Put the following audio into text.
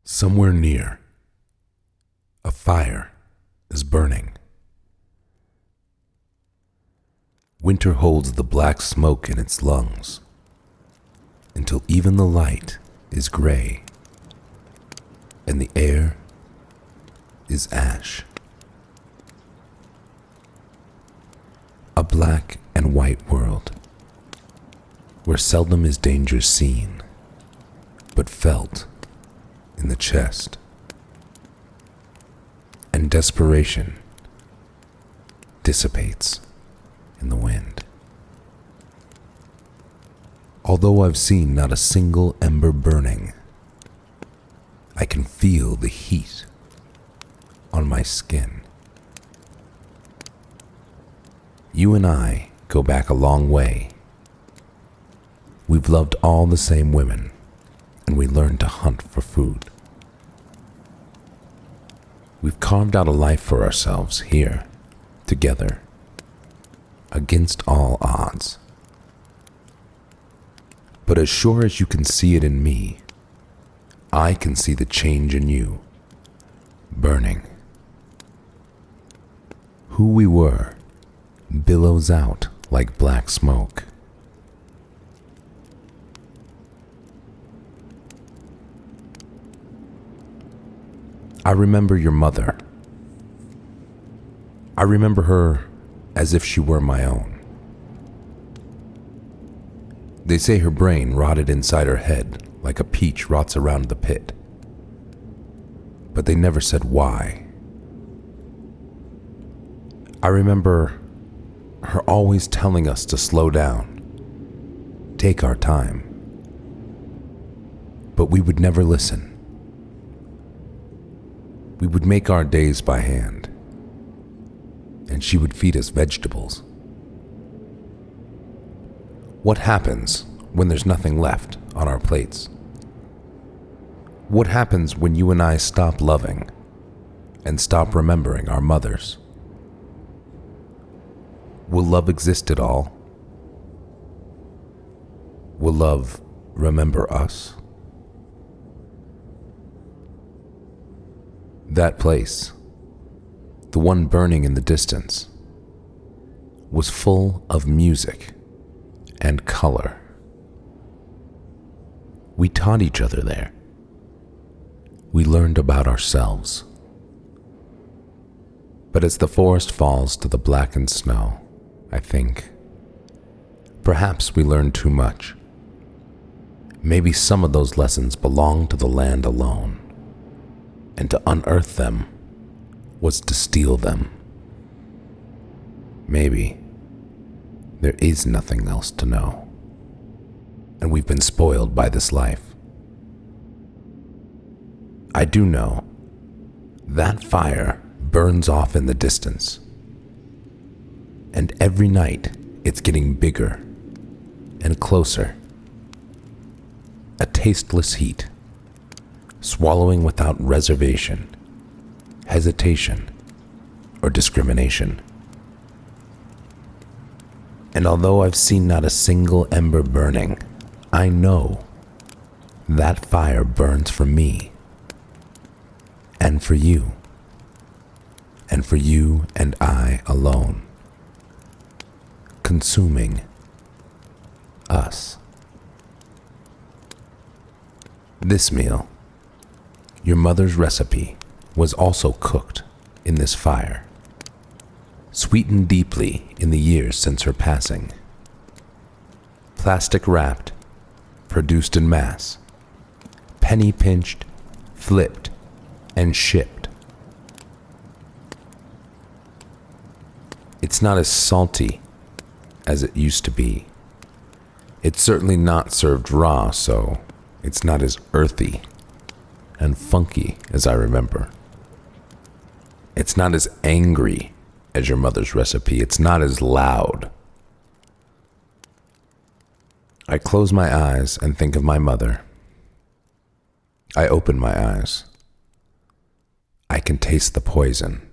Somewhere near, a fire is burning. Winter holds the black smoke in its lungs until even the light is gray and the air is ash. A black and white world where seldom is danger seen but felt in the chest, and desperation dissipates in the wind. Although I've seen not a single ember burning, I can feel the heat on my skin. You and I go back a long way. We've loved all the same women, and we learned to hunt for food. We've carved out a life for ourselves here, together, against all odds. But as sure as you can see it in me, I can see the change in you, burning. Who we were billows out like black smoke. I remember your mother. I remember her as if she were my own. They say her brain rotted inside her head like a peach rots around the pit. But they never said why. I remember her always telling us to slow down, take our time. But we would never listen. We would make our days by hand, and she would feed us vegetables. What happens when there's nothing left on our plates? What happens when you and I stop loving and stop remembering our mothers? Will love exist at all? Will love remember us? That place, the one burning in the distance, was full of music and color. We taught each other there. We learned about ourselves. But as the forest falls to the blackened snow, I think, perhaps we learned too much. Maybe some of those lessons belong to the land alone. And to unearth them was to steal them. Maybe there is nothing else to know, and we've been spoiled by this life. I do know that fire burns off in the distance, and every night it's getting bigger and closer. A tasteless heat, swallowing without reservation, hesitation, or discrimination. And although I've seen not a single ember burning, I know that fire burns for me, and for you and I alone, consuming us. This meal, your mother's recipe, was also cooked in this fire, sweetened deeply in the years since her passing, plastic wrapped, produced in mass, penny pinched, flipped, and shipped. It's not as salty as it used to be. It's certainly not served raw, so it's not as earthy and funky as I remember. It's not as angry as your mother's recipe. It's not as loud. I close my eyes and think of my mother. I open my eyes. I can taste the poison.